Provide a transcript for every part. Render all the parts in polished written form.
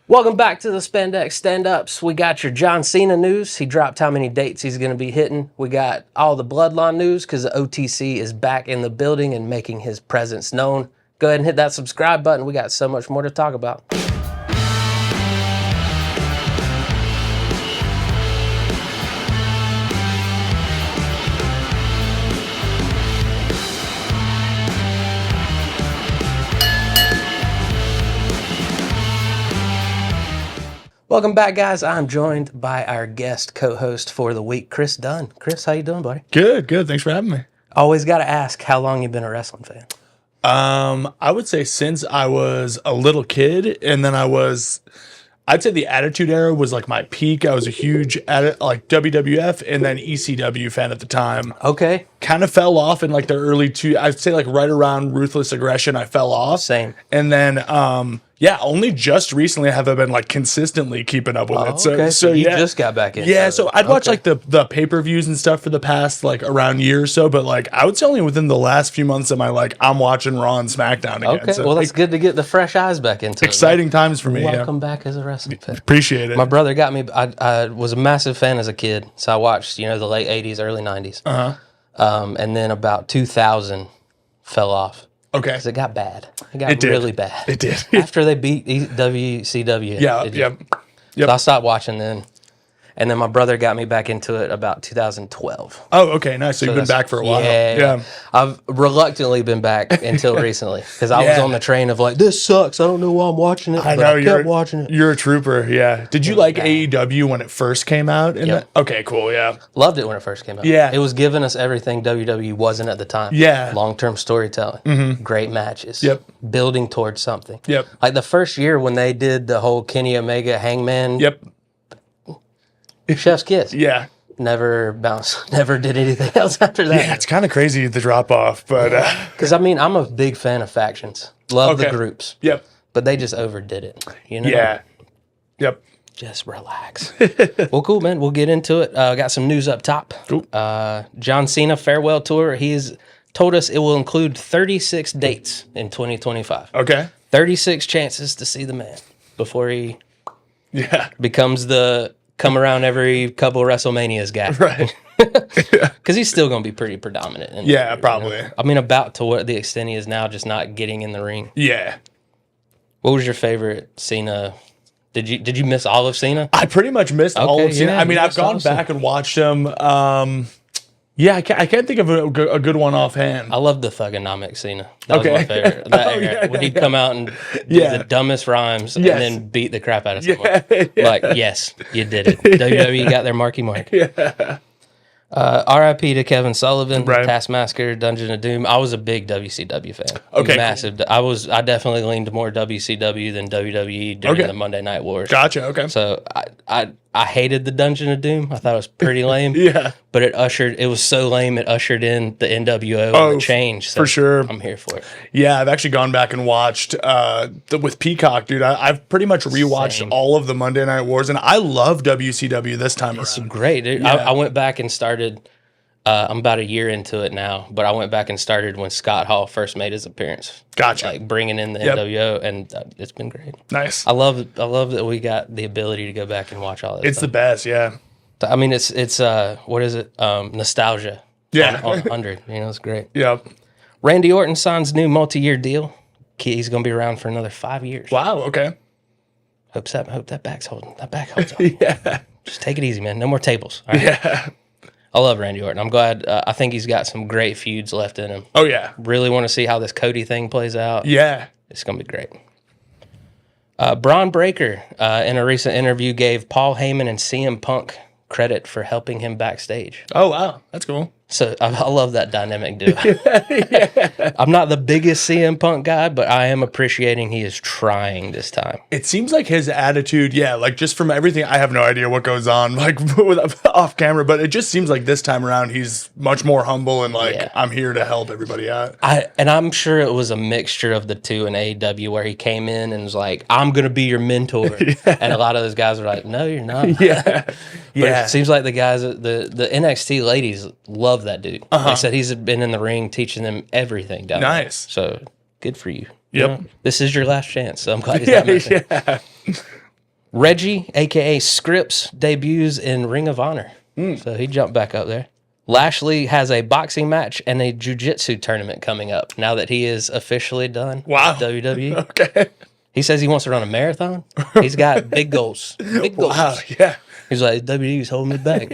Welcome back to the Spandex Stand-Ups. We got your John Cena news. He dropped how many dates he's going to be hitting. We got all the Bloodline news because the OTC is back in the building and making his presence known. Go ahead and hit that subscribe button. We got so much more to talk about. Welcome back, guys. I'm joined by our guest co-host for the week, Chris Dunn. Chris, how you doing, buddy? Good. Thanks for having me. Always got to ask, how long you been a wrestling fan? I would say since I was a little kid, and then I'd say the Attitude Era was like my peak. I was a huge WWF and then ECW fan at the time. Okay. Kind of fell off in like the early I'd say like right around Ruthless Aggression, I fell off. Same. And then, only just recently have I been like consistently keeping up with it. So you just got back in. Yeah, so I'd watch like the pay-per-views and stuff for the past like around year or so, but like I would say only within the last few months am I like I'm watching Raw and SmackDown again. Okay, so, well that's good to get the fresh eyes back into exciting times for me. Welcome back as a wrestling fan. Appreciate it. My brother got me. I was a massive fan as a kid, so I watched the late '80s, early '90s. And then about 2000 fell off. Okay. Because it got bad. It got really bad. It did. After they beat WCW. Yep. So I stopped watching then. And then my brother got me back into it about 2012. Oh, okay, nice. So you've been back for a while. Yeah. I've reluctantly been back until recently because I was on the train of like, this sucks. I don't know why I'm watching it. I kept watching it. You're a trooper, yeah. Did you like AEW when it first came out? Okay, cool, yeah. Loved it when it first came out. Yeah. It was giving us everything WWE wasn't at the time. Yeah. Long-term storytelling. Great matches. Yep. Building towards something. Yep. Like the first year when they did the whole Kenny Omega Hangman. Yep. Chef's kiss. Yeah. Never bounced. Never did anything else after that. Yeah, it's kind of crazy the drop off, but because I'm a big fan of factions. Love the groups. Yep. But they just overdid it. Yeah. Yep. Just relax. Well, cool, man. We'll get into it. Got some news up top. Cool. John Cena farewell tour. He's told us it will include 36 dates in 2025. Okay. 36 chances to see the man before he becomes the come around every couple of WrestleManias guy. Right. Because he's still going to be pretty predominant. Probably. I mean, about to what the extent he is now, just not getting in the ring. Yeah. What was your favorite Cena? Did you miss all of Cena? I pretty much missed all of Cena. Yeah, I mean, I've gone back and watched him. I can't think of a good one offhand. I love the Thugonomic Cena. That was my favorite. When he'd come out and do the dumbest rhymes and then beat the crap out of someone. Like, yes, you did it. WWE got their marky mark. Yeah. R.I.P. to Kevin Sullivan, Taskmaster, Dungeon of Doom. I was a big WCW fan. Okay. Massive. I definitely leaned more WCW than WWE during the Monday Night Wars. Gotcha. Okay. So I hated the Dungeon of Doom. I thought it was pretty lame. Yeah. But it was so lame, it ushered in the NWO and the change. So for sure. I'm here for it. Yeah, I've actually gone back and watched with Peacock, dude. I've pretty much rewatched all of the Monday Night Wars, and I love WCW this time It's around. great, dude. Yeah. I went back and started, I'm about a year into it now, but I went back and started when Scott Hall first made his appearance. Gotcha. Like bringing in the NWO, and it's been great. Nice. I love that we got the ability to go back and watch all that It's stuff. the best, yeah. I mean, it's what is it? Nostalgia. Yeah. On 100. It's great. Yep. Randy Orton signs new multi-year deal. He's going to be around for another 5 years. Wow, okay. Hope that back's holding. That back holds up. Yeah. Just take it easy, man. No more tables. All right? Yeah. I love Randy Orton. I'm glad. I think he's got some great feuds left in him. Oh, yeah. Really want to see how this Cody thing plays out. Yeah. It's going to be great. Braun Breaker, in a recent interview, gave Paul Heyman and CM Punk credit for helping him backstage. Oh, wow. That's cool. So I love that dynamic duo. I'm not the biggest CM Punk guy, but I am appreciating he is trying this time. It seems like his attitude, like just from everything, I have no idea what goes on like off camera, but it just seems like this time around he's much more humble and I'm here to help everybody out. And I'm sure it was a mixture of the two in AEW where he came in and was like, I'm going to be your mentor. And a lot of those guys were like, no, you're not. Yeah. But it seems like the guys, the NXT ladies love that dude. They said he's been in the ring teaching them everything down there. Nice. So good for you. Yep. This is your last chance. So I'm glad he's not missing. Reggie, a.k.a. Scripps, debuts in Ring of Honor. So he jumped back up there. Lashley has a boxing match and a jiu-jitsu tournament coming up now that he is officially done with WWE. Okay. He says he wants to run a marathon. He's got big goals. Big goals. Wow, yeah. He's like, WWE's holding me back.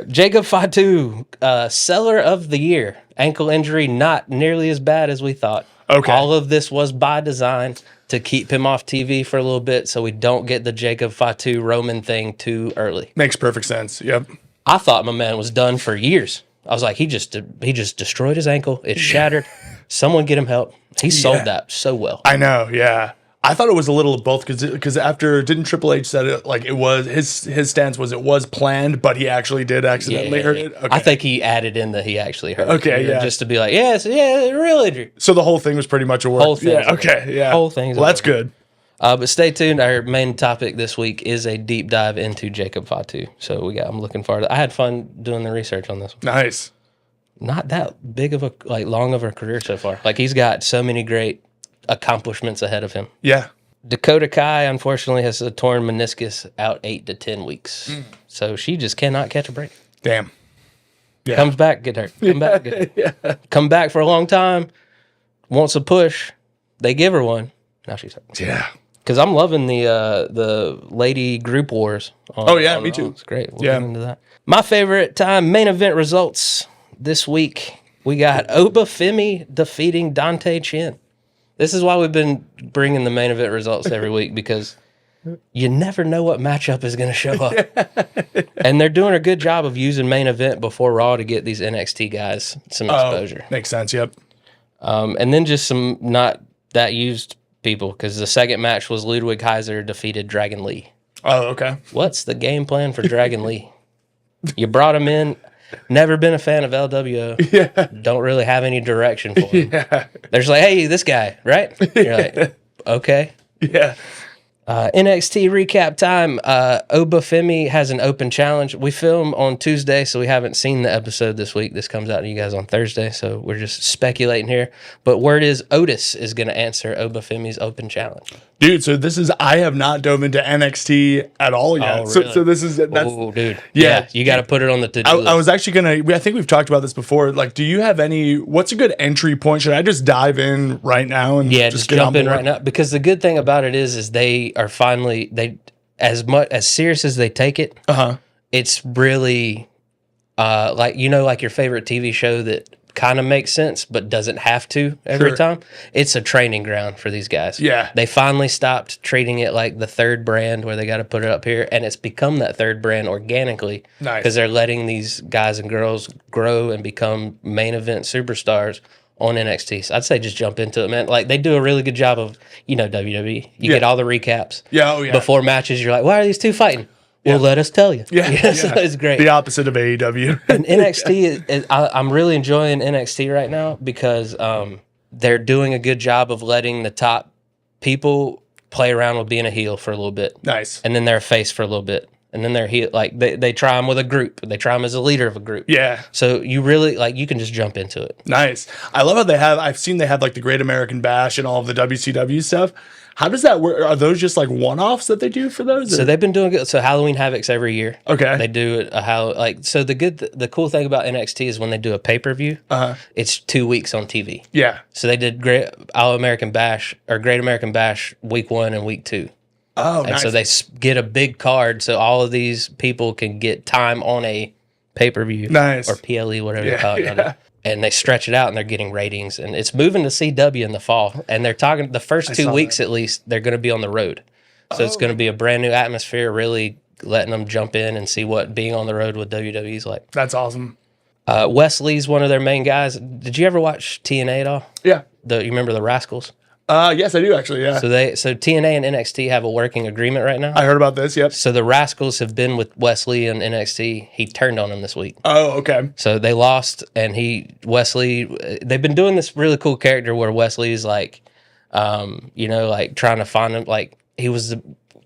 Jacob Fatu, seller of the year. Ankle injury not nearly as bad as we thought. Okay. All of this was by design to keep him off TV for a little bit so we don't get the Jacob Fatu Roman thing too early. Makes perfect sense. Yep. I thought my man was done for years. I was like, he just destroyed his ankle. It's shattered. Someone get him help. He sold that so well. I know, yeah. I thought it was a little of both because after didn't Triple H said it like it was his stance was it was planned, but he actually did accidentally hurt it. Okay. I think he added in that he actually hurt it. Okay, yeah. Just to be like, real injury. So the whole thing was pretty much a work. Whole thing. Yeah, okay, yeah. Whole thing's well, that's over. good. But stay tuned. Our main topic this week is a deep dive into Jacob Fatu. So I'm looking forward to I had fun doing the research on this one. Nice. Not that big of a long of a career so far. Like he's got so many great accomplishments ahead of him. Yeah. Dakota Kai, unfortunately, has a torn meniscus out 8 to 10 weeks. So she just cannot catch a break. Damn. Yeah. Comes back, get hurt. Come back, get hurt. Come back for a long time. Wants a push. They give her one. Now she's hurt. Yeah. Because I'm loving the lady group wars. Me too. It's great. We'll get into that. My favorite time, main event results this week. We got Oba Femi defeating Dante Chen. This is why we've been bringing the main event results every week because you never know what matchup is going to show up. And they're doing a good job of using main event before Raw to get these NXT guys some exposure. Makes sense, yep. And then just some not that used people because the second match was Ludwig Kaiser defeated Dragon Lee. Oh, okay. What's the game plan for Dragon Lee? You brought him in. Never been a fan of LWO. Yeah. Don't really have any direction for him. Yeah. They're just like, hey, this guy, right? You're like, okay. Yeah. NXT recap time. Oba Femi has an open challenge. We film on Tuesday, so we haven't seen the episode this week. This comes out to you guys on Thursday, so we're just speculating here. But word is Otis is going to answer Oba Femi's open challenge. Dude, so this is I have not dove into NXT at all yet. Oh, really? So this is that's Oh, dude. Yeah. You got to put it on the to-do list. I was actually gonna. I think we've talked about this before. Like, do you have any? What's a good entry point? Should I just dive in right now and just jump in right now? Because the good thing about it is they are finally as serious as they take it. It's really like your favorite TV show that kind of makes sense but doesn't have to every time. It's a training ground for these guys. Yeah, they finally stopped treating it like the third brand where they got to put it up here, and it's become that third brand organically. Nice, because they're letting these guys and girls grow and become main event superstars on NXT. So I'd say just jump into it, man. Like they do a really good job of WWE. You get all the recaps. Before matches, you're like, why are these two fighting? Well, let us tell you. So it's great. The opposite of AEW. And NXT, I'm really enjoying NXT right now because they're doing a good job of letting the top people play around with being a heel for a little bit. Nice. And then they're a face for a little bit. And then they're heel. Like they try them with a group. They try them as a leader of a group. Yeah. So you really you can just jump into it. Nice. I love how I've seen they have like the Great American Bash and all of the WCW stuff. How does that work? Are those just like one-offs that they do for those? So they've been doing good. So Halloween Havoc's every year. Okay. They do it so the cool thing about NXT is when they do a pay-per-view, it's 2 weeks on TV. Yeah. So they did Great American Bash week 1 and week 2. Oh, and nice. so they get a big card so all of these people can get time on a pay-per-view. Nice. Or PLE, whatever you call it. And they stretch it out and they're getting ratings. And it's moving to CW in the fall. And they're talking the first 2 weeks at least, they're going to be on the road. So it's going to be a brand new atmosphere, really letting them jump in and see what being on the road with WWE is like. That's awesome. Wesley's one of their main guys. Did you ever watch TNA at all? Yeah. You remember the Rascals? Yes, I do actually. Yeah. So TNA and NXT have a working agreement right now. I heard about this. Yep. So the Rascals have been with Wesley and NXT. He turned on them this week. Oh, okay. So they lost, and they've been doing this really cool character where Wesley's like, trying to find him. Like he was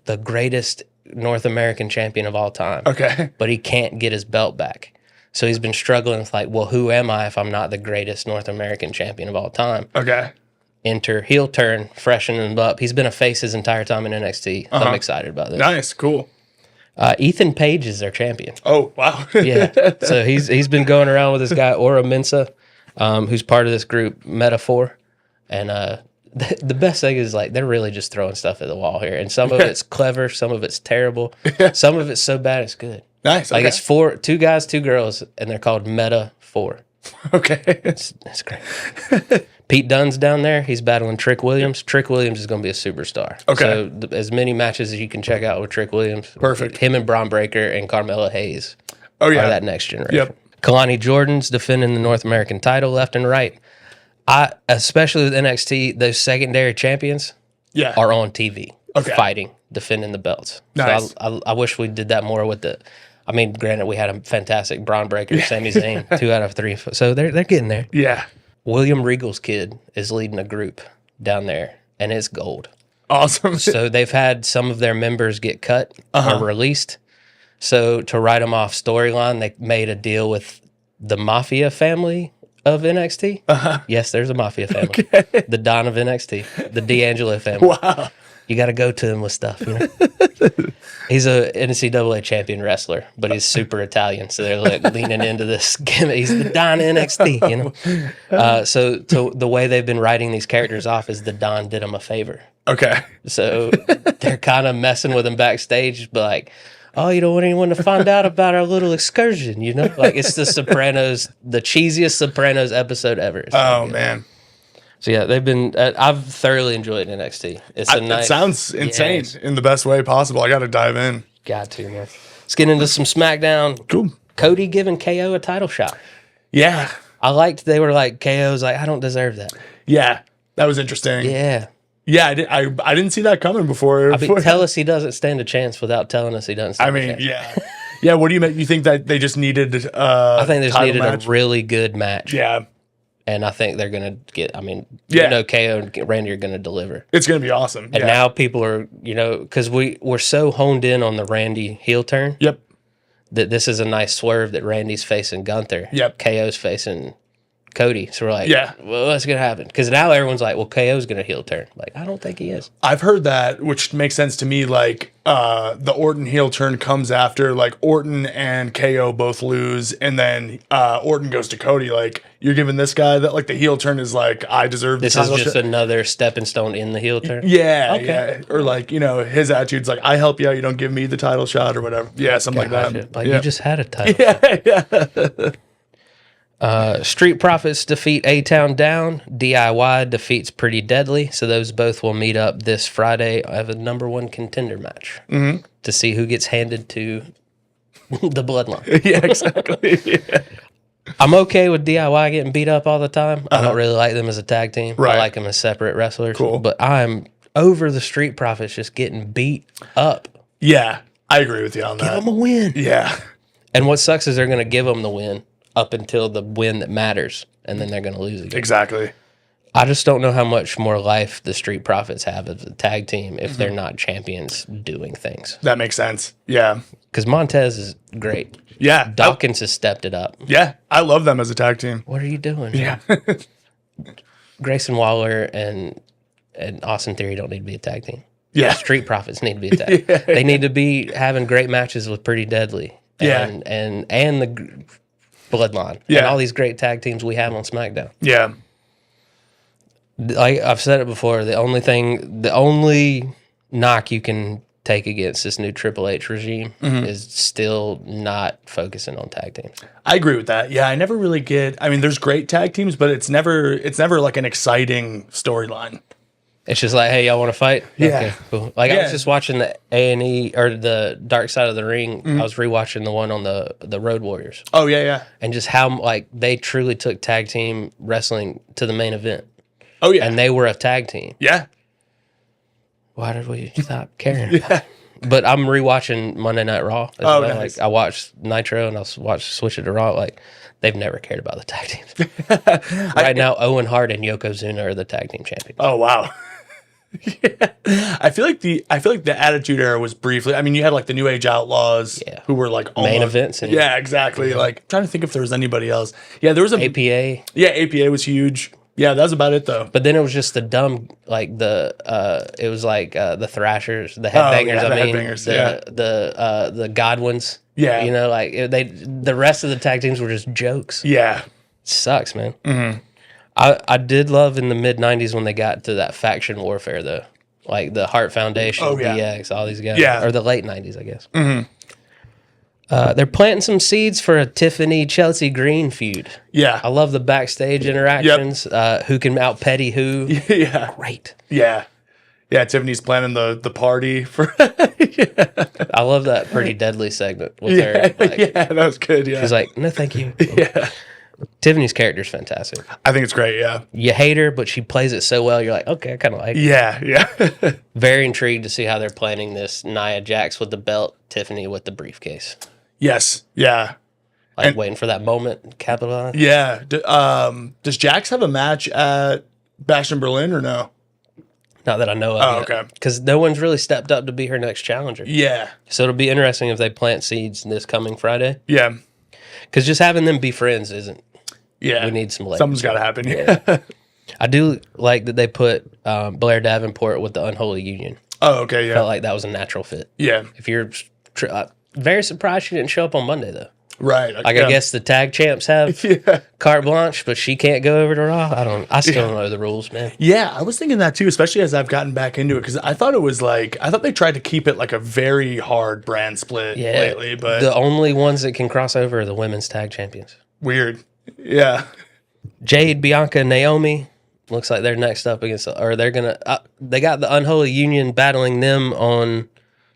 the greatest North American champion of all time. Okay. But he can't get his belt back. So he's been struggling with who am I if I'm not the greatest North American champion of all time? Okay. enter, heel turn, freshen him up. He's been a face his entire time in NXT. So I'm excited about this. Nice, cool. Ethan Page is their champion. Oh, wow. Yeah. So he's been going around with this guy, Ora Mensa, who's part of this group, Metaphor. And the best thing is, like, they're really just throwing stuff at the wall here. And some of it's clever, some of it's terrible. Some of it's so bad it's good. Nice. Like, it's 2 guys, 2 girls, and they're called Meta-4. Okay. It's great. Pete Dunn's down there. He's battling Trick Williams. Trick Williams is going to be a superstar. Okay. So as many matches as you can check out with Trick Williams. Perfect. Him and Braun Breaker and Carmella Hayes are that next generation. Yep. Kalani Jordan's defending the North American title left and right. Especially with NXT, those secondary champions are on TV fighting, defending the belts. Nice. So I wish we did that more with the... I mean, granted, we had a fantastic Braun Breaker, Sami Zayn, 2 out of 3. So they're getting there. Yeah. William Regal's kid is leading a group down there, and it's gold. Awesome. So they've had some of their members get cut or released. So to write them off storyline, they made a deal with the Mafia family of NXT. Yes, there's a Mafia family. Okay. The Don of NXT, the D'Angelo family. Wow. You got to go to him with stuff, you know. He's a NCAA champion wrestler, but he's super Italian, so they're like leaning into this gimmick. He's the Don NXT, you know. So the way they've been writing these characters off is the Don did him a favor. Okay. So they're kind of messing with him backstage, but like, oh, you don't want anyone to find out about our little excursion, you know? Like, it's the Sopranos, the cheesiest Sopranos episode ever. It's oh, man. So yeah, they've been. I've thoroughly enjoyed NXT. It's a nice. It sounds insane in the best way possible. I got to dive in. Got to, man. Let's get into some SmackDown. Cool. Cody giving KO a title shot. Yeah, I liked. They were like, KO's like, I don't deserve that. Yeah, that was interesting. Yeah. Yeah, I didn't see that coming before. I mean, tell us he doesn't stand a chance without telling us he doesn't stand a chance. Yeah. Yeah, what do you mean? You think that they just needed I think they just needed match? a really good match. Yeah. And I think they're going to get, you know, KO and Randy are going to deliver. It's going to be awesome. And now people are, you know, because we're so honed in on the Randy heel turn. Yep. That this is a nice swerve that Randy's facing Gunther. Yep. KO's facing Cody. So we're like, well, what's going to happen? Because now everyone's like, well, KO's going to heel turn. Like, I don't think he is. I've heard that, which makes sense to me. Like, the Orton heel turn comes after, like, Orton and KO both lose, and then Orton goes to Cody. Like, you're giving this guy that, like, the heel turn is like, I deserve this. This is just another stepping stone in the heel turn. Yeah. Okay. Yeah. Or, like, you know, his attitude's like, I help you out, you don't give me the title shot or whatever. Yeah, something like that. Like, you just had a title. Street Profits defeat A-Town Down. DIY defeats Pretty Deadly. So those both will meet up this Friday. I have a number 1 contender match to see who gets handed to the Bloodline. Yeah, exactly. Yeah. I'm okay with DIY getting beat up all the time. I don't really like them as a tag team. Right. I like them as separate wrestlers. Cool. But I'm over the Street Profits just getting beat up. Yeah, I agree with you on that. Give them a win. Yeah. And what sucks is they're going to give them the win up until the win that matters, and then they're going to lose again. Exactly. I just don't know how much more life the Street Profits have as a tag team if they're not champions doing things. That makes sense. Yeah. Because Montez is great. Yeah. Dawkins has stepped it up. Yeah. I love them as a tag team. What are you doing? Yeah. Grayson Waller and Austin Theory don't need to be a tag team. Yeah. Street Profits need to be a tag. Yeah. They need to be having great matches with Pretty Deadly. And the Bloodline. Yeah. And all these great tag teams we have on SmackDown. Yeah. Like I've said it before, the only knock you can take against this new Triple H regime is still not focusing on tag teams. I agree with that. Yeah, I never really get. I mean, there's great tag teams, but it's never like an exciting storyline. It's just like, hey, y'all want to fight? Yeah. Okay, cool. Like I was just watching the A&E or the Dark Side of the Ring. I was rewatching the one on the Road Warriors. Oh yeah. And just how like they truly took tag team wrestling to the main event. Oh yeah. And they were a tag team. Yeah. Why did we stop caring? But I'm rewatching Monday Night Raw. As well. Nice. Like I watched Nitro and I'll switch it to Raw. Like they've never cared about the tag teams. Right now, Owen Hart and Yokozuna are the tag team champions. Oh wow. Yeah. I feel like the Attitude Era was briefly. I mean, you had like the New Age Outlaws, who were like main events. Yeah, exactly. Like trying to think if there was anybody else. Yeah, there was APA. Yeah, APA was huge. Yeah, that's about it though. But then it was just the dumb, like the Thrashers, the Headbangers. the I mean, Headbangers, the Godwins. Yeah. You know, like the rest of the tag teams were just jokes. Yeah. It sucks, man. Mm-hmm. I did love in the mid '90s when they got to that faction warfare though, like the Heart Foundation, DX, all these guys. Yeah. Or the late '90s, I guess. Mm-hmm. They're planting some seeds for a Tiffany Chelsea Green feud. Yeah. I love the backstage interactions. Who can out petty who? Yeah. Great. Yeah. Yeah, Tiffany's planning the party for. I love that Pretty Deadly segment with her. Like, yeah, that was good. Yeah, she's like, no, thank you. yeah, Tiffany's character's fantastic. I think it's great. Yeah, You hate her, but she plays it so well. You're like, okay, I kind of like her. yeah. Very intrigued to see how they're planning this. Nia Jax with the belt, Tiffany with the briefcase. Yes, yeah, Like waiting for that moment, capitalize. yeah. Does Jax have a match at Bash in Berlin or no? Not that I know of. Oh, okay. Because no one's really stepped up to be her next challenger. Yeah, So it'll be interesting if they plant seeds this coming Friday. yeah, Because just having them be friends isn't. yeah. We need some legs. Something's got to happen. Yeah. I do like that they put Blair Davenport with the Unholy Union. Oh, okay. Yeah, Felt like that was a natural fit. yeah. If you're very surprised she didn't show up on Monday though. Right. Like I guess the tag champs have Yeah. carte blanche, but she can't go over to Raw. I still don't know the rules, man. Yeah, I was thinking that too, especially as I've gotten back into it, because I thought they tried to keep it like a very hard brand split lately, but the only ones that can cross over are the women's tag champions. weird. Yeah. Jade, Bianca, Naomi. Looks like they're next up against, or they're gonna. They got the Unholy Union battling them on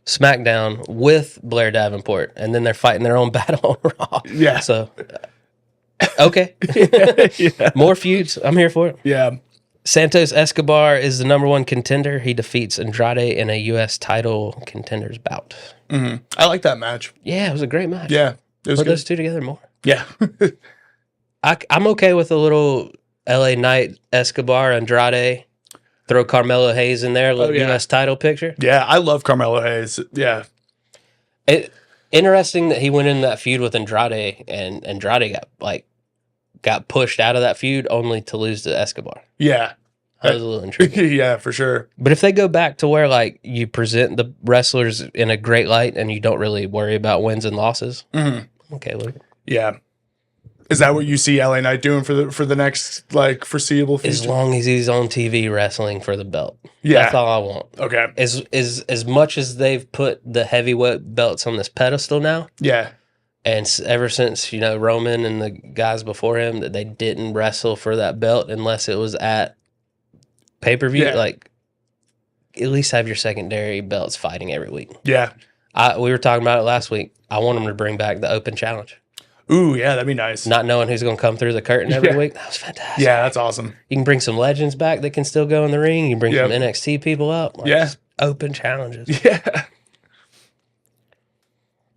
SmackDown with Blair Davenport, and then they're fighting their own battle on Raw. Yeah. So, okay. Yeah. More feuds. I'm here for it. Yeah. Santos Escobar is the number one contender. He defeats Andrade in a U.S. title contenders bout. Mm-hmm. I like that match. Yeah, it was a great match. Yeah. It was Put good. those two together more. Yeah. I'm okay with a little LA Knight, Escobar, Andrade. Throw Carmelo Hayes in there, little U.S. title picture. Yeah. I love Carmelo Hayes. Yeah. Interesting that he went in that feud with Andrade, and Andrade got pushed out of that feud only to lose to Escobar. Yeah. That was a little intriguing. Yeah, for sure. But if they go back to where like you present the wrestlers in a great light and you don't really worry about wins and losses, okay, look. Yeah. Is that what you see LA Knight doing for the next like foreseeable future? As long as he's on TV wrestling for the belt, Yeah. that's all I want. Okay. As much as they've put the heavyweight belts on this pedestal now, Yeah. and ever since Roman and the guys before him that they didn't wrestle for that belt unless it was at pay-per-view, Yeah. like at least have your secondary belts fighting every week. Yeah. We were talking about it last week. I want them to bring back the open challenge. Ooh, yeah, that'd be nice. Not knowing who's going to come through the curtain every week. That was fantastic. Yeah, that's awesome. You can bring some legends back that can still go in the ring. You can bring Yep. some NXT people up. Just open challenges. Yeah.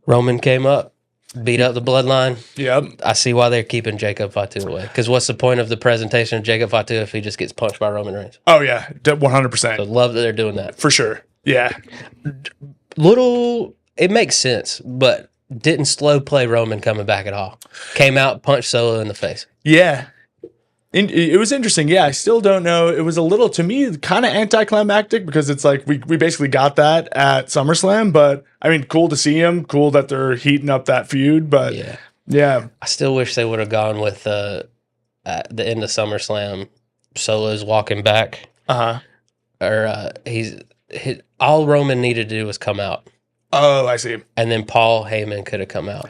Roman came up, beat up the bloodline. Yep. I see why they're keeping Jacob Fatu away. Because what's the point of the presentation of Jacob Fatu if he just gets punched by Roman Reigns? Oh yeah, 100%. So love that they're doing that. For sure. Yeah. It makes sense, but didn't slow play Roman coming back at all. Came out, punched Solo in the face. Yeah. It was interesting. Yeah, I still don't know. It was a little, to me, kind of anticlimactic because it's like we basically got that at SummerSlam. But, I mean, cool to see him. Cool that they're heating up that feud. But, yeah. I still wish they would have gone with at the end of SummerSlam, Solo's walking back. Uh-huh. Or all Roman needed to do was come out. Oh, I see. And then Paul Heyman could have come out.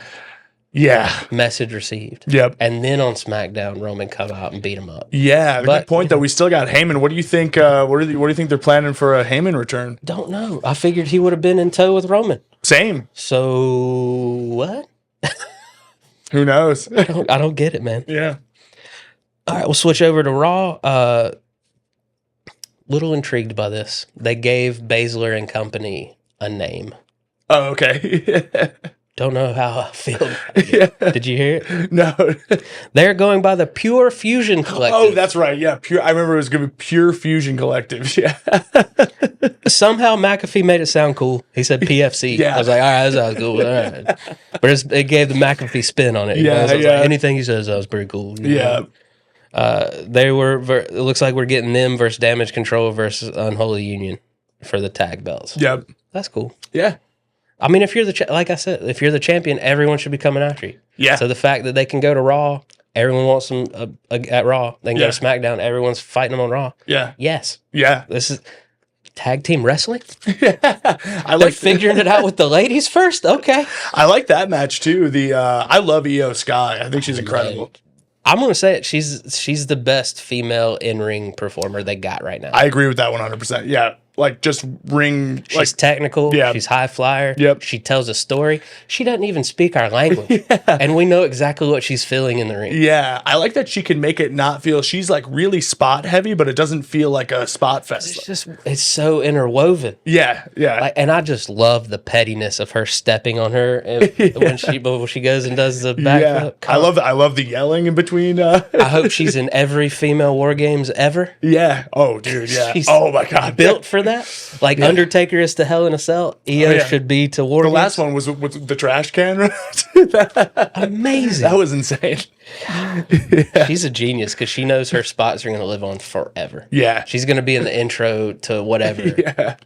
Yeah. Message received. Yep. And then on SmackDown, Roman come out and beat him up. Yeah. Good point, though. We still got Heyman. What do you think? What do you think they're planning for a Heyman return? Don't know. I figured he would have been in tow with Roman. Same. So what? Who knows? I don't get it, man. Yeah. All right, we'll switch over to Raw. Little intrigued by this. They gave Baszler and company a name. Oh, okay. Don't know how I feel. Yeah. Did you hear it? No. They're going by the Pure Fusion Collective. Oh, that's right. Yeah. Pure. I remember it was going to be Pure Fusion Collective. Yeah. Somehow McAfee made it sound cool. He said PFC. Yeah. I was like, all right, that sounds cool. All right. But it gave the McAfee spin on it. Yeah, So yeah. like, anything he says sounds pretty cool. Yeah. It looks like we're getting them versus Damage Control versus Unholy Union for the tag belts. Yep. That's cool. Yeah. I mean, if you're like I said, if you're the champion, everyone should be coming after you. Yeah. So the fact that they can go to Raw, everyone wants them at Raw. They can go to SmackDown, everyone's fighting them on Raw. Yeah. Yes. Yeah. This is tag team wrestling. I They're figuring it out with the ladies first. Okay. I like that match too. I love Io Sky. I think she's incredible. I'm gonna say it. She's the best female in-ring performer they got right now. I agree with that 100%. Yeah. Like just ring. She's technical. Yeah. She's high flyer. Yep. She tells a story. She doesn't even speak our language, and we know exactly what she's feeling in the ring. Yeah, I like that she can make it not feel. She's like really spot heavy, but it doesn't feel like a spot fest. It's so interwoven. Yeah, yeah. And I just love the pettiness of her stepping on her when she goes and does the backflip. Yeah. I love the yelling in between. I hope she's in every female War Games ever. Yeah. Oh, dude. Yeah. She's oh my God. Built for that. Like Undertaker is to Hell in a Cell. Io should be to War Games. The last one was with the trash can. Right? Amazing. That was insane. She's a genius because she knows her spots are going to live on forever. Yeah. She's going to be in the intro to whatever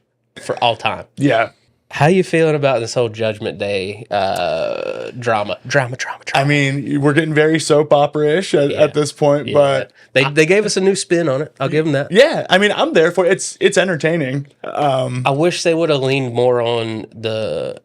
for all time. Yeah. How you feeling about this whole Judgment Day drama? I mean, we're getting very soap opera-ish at this point, but they gave us a new spin on it. I'll give them that. Yeah, I mean, I'm there for it. It's entertaining. I wish they would have leaned more on the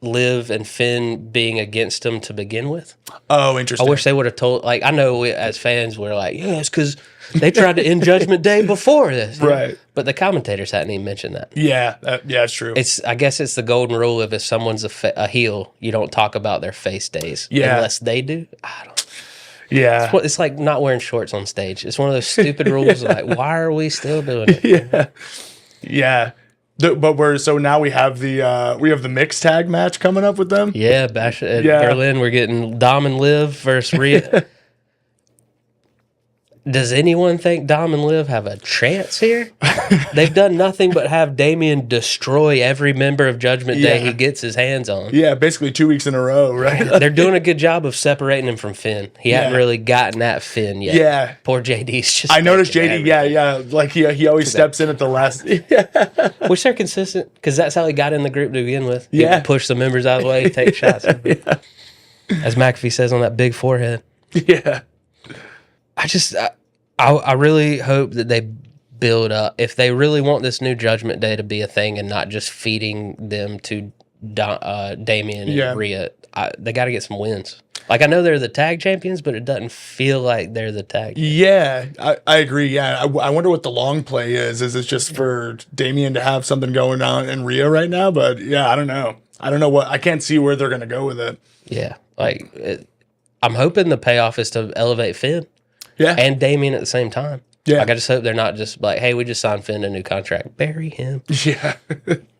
Liv and Finn being against them to begin with. Oh, interesting. I wish they would have told. Like, I know as fans we're like, yeah, it's because they tried to end Judgment Day before this, right? But the commentators hadn't even mentioned that. Yeah, it's true. I guess it's the golden rule of if someone's a heel, you don't talk about their face days unless they do. I don't. Yeah, it's like not wearing shorts on stage. It's one of those stupid rules. Like, why are we still doing it? Yeah. Now we have the mixed tag match coming up with them. Yeah, Bash at Berlin. We're getting Dom and Liv versus Rhea. Does anyone think Dom and Liv have a chance here? They've done nothing but have Damian destroy every member of Judgment Day he gets his hands on. Yeah, basically 2 weeks in a row, right? They're doing a good job of separating him from Finn. He hadn't really gotten at Finn yet. Yeah. Poor JD's just... I noticed JD, yeah. Like he always steps in at the last... Which they're consistent, because that's how he got in the group to begin with. Yeah. He'd push the members out of the way, take shots. As McAfee says on that big forehead. Yeah. I really hope that they build up. If they really want this new Judgment Day to be a thing and not just feeding them to Damian and Rhea, they got to get some wins. Like, I know they're the tag champions, but it doesn't feel like they're the tag champions. Yeah, I agree. Yeah, I wonder what the long play is. Is it just for Damian to have something going on in Rhea right now? But yeah, I don't know. I can't see where they're going to go with it. Yeah, I'm hoping the payoff is to elevate Finn. Yeah. And Damian at the same time. Yeah. Like, I just hope they're not just like, hey, we just signed Finn a new contract. Bury him. Yeah.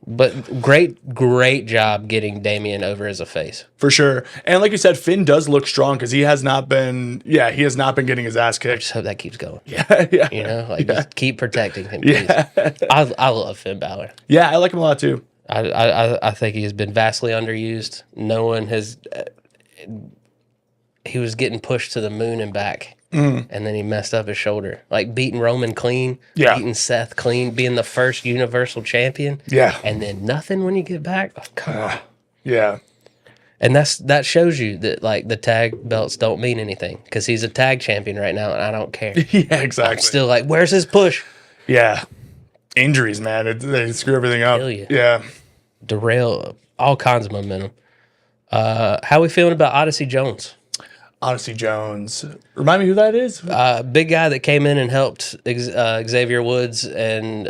But great job getting Damian over as a face. For sure. And like you said, Finn does look strong because he has not been getting his ass kicked. I just hope that keeps going. Yeah. You know, just keep protecting him, please. Yeah. I love Finn Balor. Yeah, I like him a lot too. I think he has been vastly underused. No one has... he was getting pushed to the moon and back. And then he messed up his shoulder. Like beating Roman clean, beating Seth clean, being the first Universal Champion. Yeah. And then nothing when you get back. Oh, come on. Yeah. And that shows you that, like, the tag belts don't mean anything because he's a tag champion right now and I don't care. Yeah, exactly. I'm still like, where's his push? Yeah. Injuries, man. They screw everything up. Kill you. Yeah. Derail all kinds of momentum. How we feeling about Odyssey Jones? Odyssey Jones. Remind me who that is? Big guy that came in and helped Xavier Woods and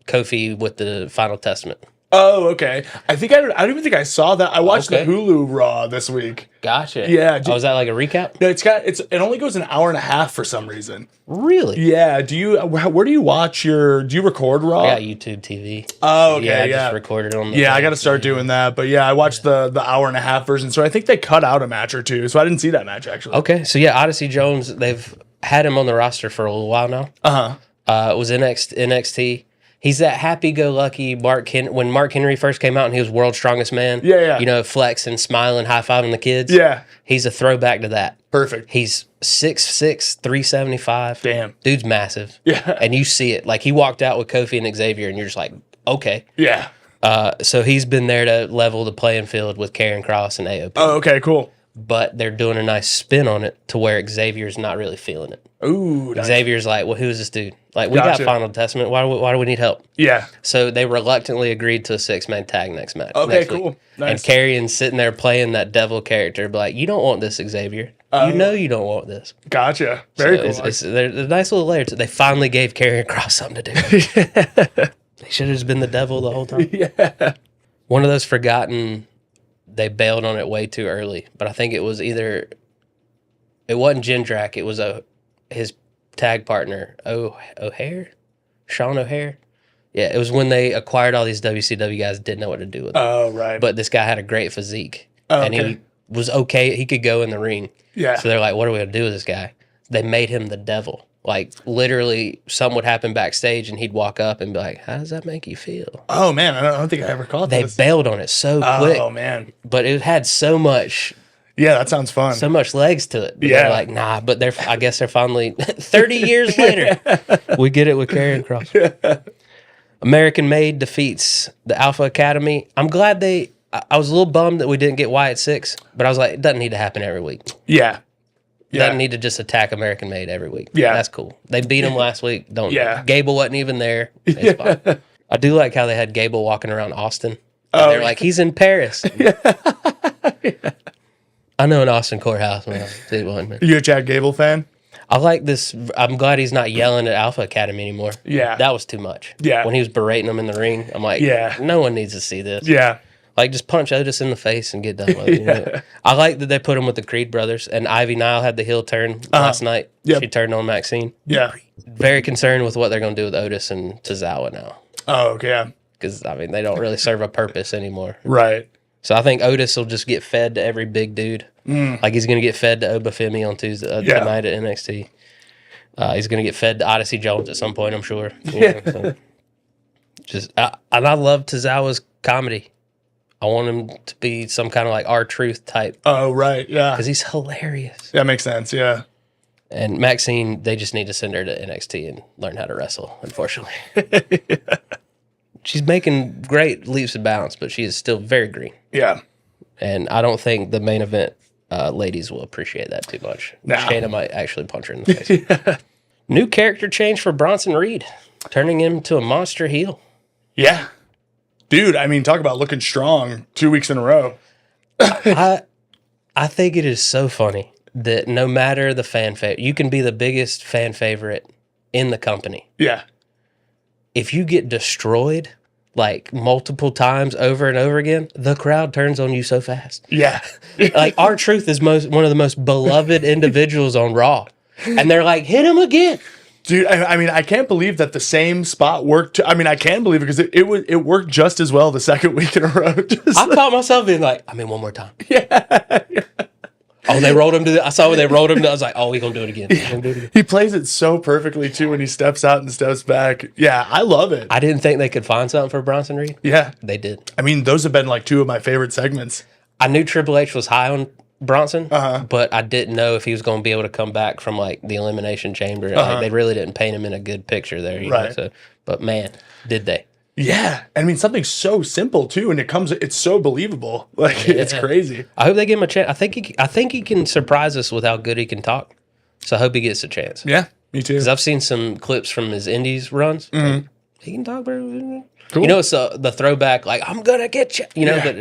Kofi with the Final Testament. Oh, okay. I don't even think I saw that. I watched the Hulu Raw this week. Gotcha. Yeah. Was that like a recap? No, it only goes an hour and a half for some reason. Really? Yeah. Where do you watch do you record Raw? I got YouTube TV. Oh, okay. Yeah. I just recorded on the Yeah, I got to start doing that. But yeah, I watched the hour and a half version. So I think they cut out a match or two. So I didn't see that match actually. Okay. So yeah, Odyssey Jones, they've had him on the roster for a little while now. Uh-huh. It was NXT. He's that happy-go-lucky when Mark Henry first came out and he was World's Strongest Man. Yeah. You know, flexing, smiling, high-fiving the kids. Yeah. He's a throwback to that. Perfect. He's 6'6", 375. Damn. Dude's massive. Yeah. And you see it. Like, he walked out with Kofi and Xavier, and you're just like, okay. Yeah. So he's been there to level the playing field with Karrion Kross and AOP. Oh, okay, cool. But they're doing a nice spin on it to where Xavier's not really feeling it. Ooh. Nice. Xavier's like, well, who's this dude? Like, we got Final Testament. Why do we need help? Yeah. So they reluctantly agreed to a 6-man tag next match. Okay, next cool. Week. Nice. And Karrion's sitting there playing that devil character, but like, you don't want this, Xavier. You know you don't want this. Gotcha. Very cool. They're a nice little layer. They finally gave Karrion Kross something to do. He should have just been the devil the whole time. Yeah. One of those forgotten... They bailed on it way too early, but I think it was it wasn't Jindrak, it was his tag partner, O'Hare? Sean O'Hare? Yeah, it was when they acquired all these WCW guys, didn't know what to do with them. Oh, right. But this guy had a great physique, and okay. he was okay, he could go in the ring. Yeah. So they're like, what are we going to do with this guy? They made him the devil. Like, literally, something would happen backstage, and he'd walk up and be like, how does that make you feel? Oh, man, I don't think I ever caught They this. bailed on it so quick. Oh, man. But it had so much... Yeah, that sounds fun. So much legs to it. But Yeah. They're like, nah, but I guess they're finally 30 years later. We get it with Karrion Kross. American Made defeats the Alpha Academy. I'm glad I was a little bummed that we didn't get Wyatt 6, but I was like, it doesn't need to happen every week. Yeah. Doesn't need to just attack American Made every week. Yeah. That's cool. They beat him last week. Yeah. Gable wasn't even there. It's fine. I do like how they had Gable walking around Austin. They're like, he's in Paris. I know an Austin courthouse when I did one. Man. You a Chad Gable fan? I like this. I'm glad he's not yelling at Alpha Academy anymore. Yeah. That was too much. Yeah. When he was berating them in the ring, I'm like, no one needs to see this. Yeah. Like, just punch Otis in the face and get done with it. You know? I like that they put him with the Creed brothers, and Ivy Nile had the heel turn last night. Yep. She turned on Maxine. Yeah. Very concerned with what they're going to do with Otis and Tozawa now. Oh, okay. Yeah. Because, I mean, they don't really serve a purpose anymore. Right. So I think Otis will just get fed to every big dude. Like, he's going to get fed to Obafemi on Tuesday tonight at NXT. He's going to get fed to Odyssey Jones at some point, I'm sure. You know, so and I love Tozawa's comedy. I want him to be some kind of like R-Truth type. Oh, right. Yeah. Because he's hilarious. That makes sense. Yeah. And Maxine, they just need to send her to NXT and learn how to wrestle, unfortunately. She's making great leaps and bounds, but she is still very green. Yeah. And I don't think the main event ladies will appreciate that too much. No. Shayna might actually punch her in the face. New character change for Bronson Reed, turning him to a monster heel. Yeah. Dude, I mean, talk about looking strong 2 weeks in a row. I think it is so funny that no matter the fan favorite, you can be the biggest fan favorite in the company. Yeah. If you get destroyed like multiple times over and over again, the crowd turns on you so fast. Yeah. Like, R-Truth is one of the most beloved individuals on Raw. And they're like, hit him again. Dude, I mean, I can't believe that the same spot worked. I mean, I can believe it because it worked just as well the second week in a row. I caught myself being like, one more time. Yeah. Oh, they rolled him I saw when they rolled him I was like, oh, we're going to do it again. He plays it so perfectly, too, when he steps out and steps back. Yeah, I love it. I didn't think they could find something for Bronson Reed. Yeah. They did. I mean, those have been like two of my favorite segments. I knew Triple H was high on Bronson, but I didn't know if he was going to be able to come back from like the Elimination Chamber. Like, they really didn't paint him in a good picture there, you know? So, but man, did they? Yeah, I mean something so simple too, and it's so believable. Like it's crazy. I hope they give him a chance. I think he can surprise us with how good he can talk. So I hope he gets a chance. Yeah, me too. Because I've seen some clips from his Indies runs. Like, he can talk very cool. You know, it's the throwback, like, I'm going to get you. You know, but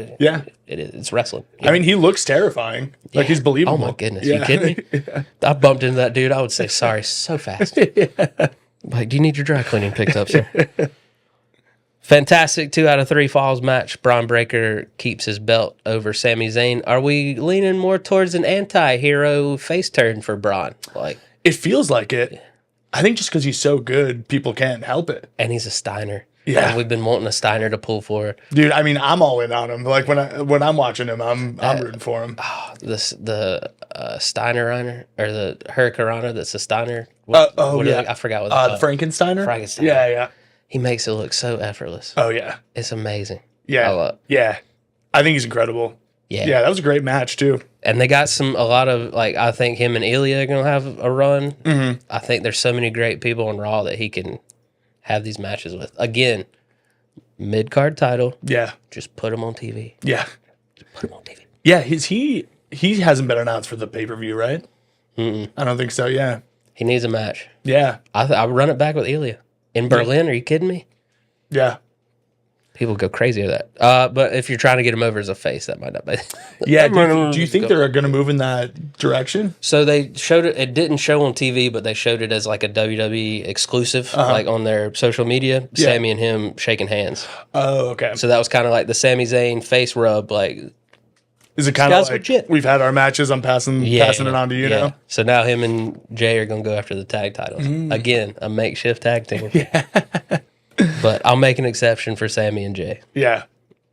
it's wrestling. I mean, he looks terrifying. Like, he's believable. Oh, my goodness. You kidding me? I bumped into that dude. I would say sorry so fast. Like, do you need your dry cleaning picked up, sir? Fantastic 2 out of 3 falls match. Braun Breaker keeps his belt over Sami Zayn. Are we leaning more towards an anti-hero face turn for Braun? Like, it feels like it. I think just because he's so good, people can't help it. And he's a Steiner. Yeah, and we've been wanting a Steiner to pull for. Dude, I mean, I'm all in on him. Like when I'm watching him, I'm rooting for him. The Steiner or the Hurricanrana that's a Steiner. Yeah, I forgot what the Frankensteiner. Frankensteiner. Yeah. He makes it look so effortless. Oh yeah. It's amazing. Yeah. Yeah. I think he's incredible. Yeah. Yeah, that was a great match too. And they got a lot of, like, I think him and Ilya are going to have a run. Mm-hmm. I think there's so many great people on Raw that he can have these matches with. Again, mid-card title. Yeah. Just put him on TV. Yeah. Just put him on TV. Yeah, he hasn't been announced for the pay-per-view, right? Mm-mm. I don't think so, yeah. He needs a match. Yeah. I'll run it back with Ilya. In Berlin, are you kidding me? Yeah. People go crazy with that. But if you're trying to get him over as a face, that might not be. Yeah, do you think they're going to move in that direction? So they showed it. It didn't show on TV, but they showed it as like a WWE exclusive, like on their social media. Yeah. Sammy and him shaking hands. Oh, okay. So that was kind of like the Sami Zayn face rub. Like, is it kind of guy's like legit. We've had our matches, I'm passing it on to you now? So now him and Jay are going to go after the tag titles. Again, a makeshift tag team. Yeah. But I'll make an exception for Sammy and Jay. Yeah.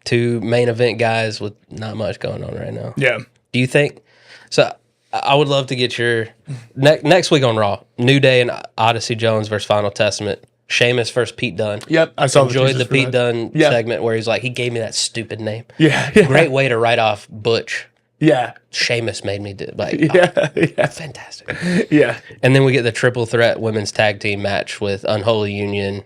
Two main event guys with not much going on right now. Yeah. Do you think? So I would love to get your next week on Raw. New Day and Odyssey Jones versus Final Testament. Sheamus versus Pete Dunne. Yep. I saw Enjoyed the Pete that. Dunne segment where he's like, he gave me that stupid name. Yeah. Great way to write off Butch. Yeah. Sheamus made me do like, yeah. fantastic. Yeah. And then we get the triple threat women's tag team match with Unholy Union,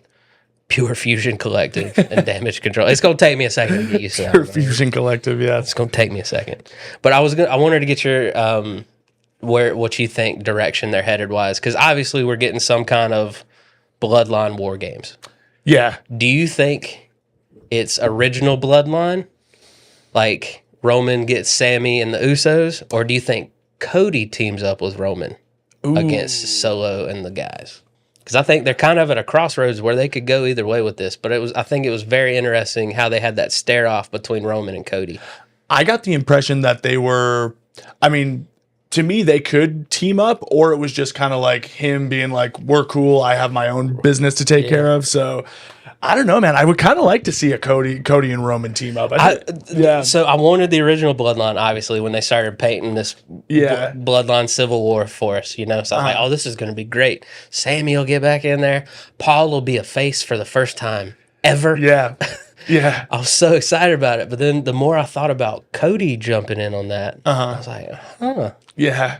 Pure Fusion Collective, and Damage Control. It's gonna take me a second to get used to that. Pure Fusion Collective, yeah. It's gonna take me a second. But I wanted to get your what you think direction they're headed wise, because obviously we're getting some kind of bloodline war games. Yeah. Do you think it's original bloodline, like Roman gets Sammy and the Usos, or do you think Cody teams up with Roman against Solo and the guys? Because I think they're kind of at a crossroads where they could go either way with this. But I think it was very interesting how they had that stare off between Roman and Cody. I got the impression that they were, I mean, to me, they could team up, or it was just kind of like him being like, we're cool, I have my own business to take care of. So I don't know, man. I would kind of like to see a Cody and Roman team up. Yeah. So I wanted the original bloodline, obviously, when they started painting this bloodline civil war for us, So I was like, oh, this is going to be great. Sammy will get back in there. Paul will be a face for the first time ever. Yeah. Yeah. I was so excited about it. But then the more I thought about Cody jumping in on that, I was like, Yeah.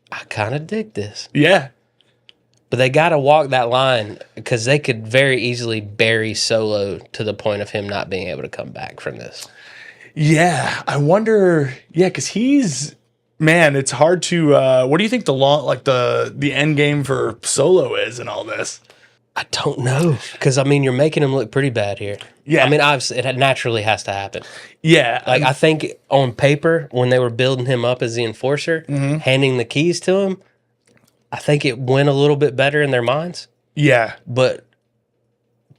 I kind of dig this. Yeah. But they got to walk that line because they could very easily bury Solo to the point of him not being able to come back from this. Yeah. I wonder, because it's hard to, what do you think the end game for Solo is in all this? I don't know. Because, you're making him look pretty bad here. Yeah. Obviously, it naturally has to happen. Yeah. I think on paper, when they were building him up as the enforcer, handing the keys to him, I think it went a little bit better in their minds. Yeah. But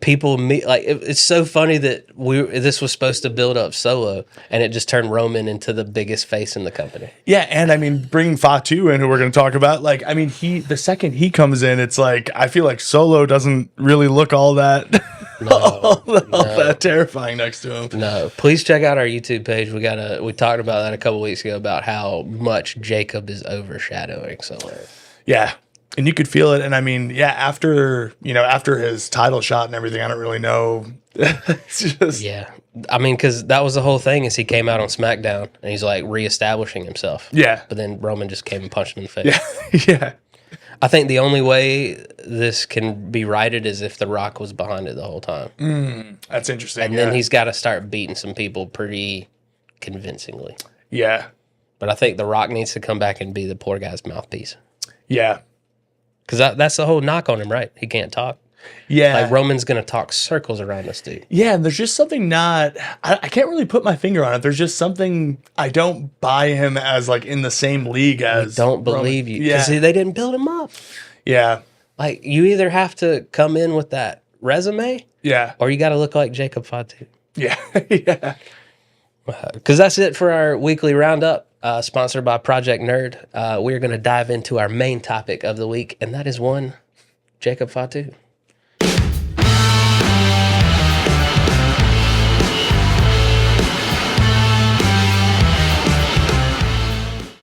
people, it's so funny that this was supposed to build up Solo, and it just turned Roman into the biggest face in the company. Yeah, and bringing Fatu in, who we're going to talk about, the second he comes in, it's like, I feel like Solo doesn't really look all that, all that terrifying next to him. No, please check out our YouTube page. We talked about that a couple weeks ago about how much Jacob is overshadowing Solo. Yeah. And you could feel it. And after his title shot and everything, I don't really know. It's just. Yeah. Because that was the whole thing is he came out on SmackDown and he's like reestablishing himself. Yeah. But then Roman just came and punched him in the face. Yeah. Yeah. I think the only way this can be righted is if The Rock was behind it the whole time. That's interesting. And then he's got to start beating some people pretty convincingly. Yeah. But I think The Rock needs to come back and be the poor guy's mouthpiece. Yeah. Because that's the whole knock on him, right? He can't talk. Yeah. Like Roman's going to talk circles around this dude. Yeah, and there's just something I can't really put my finger on it. There's just something, I don't buy him as in the same league as I don't believe Roman. you. Because they didn't build him up. Yeah. You either have to come in with that resume. Yeah. Or you got to look like Jacob Fatu. Yeah. Yeah. Because that's it for our weekly roundup. Sponsored by Project Nerd. We're going to dive into our main topic of the week, and that is one, Jacob Fatu.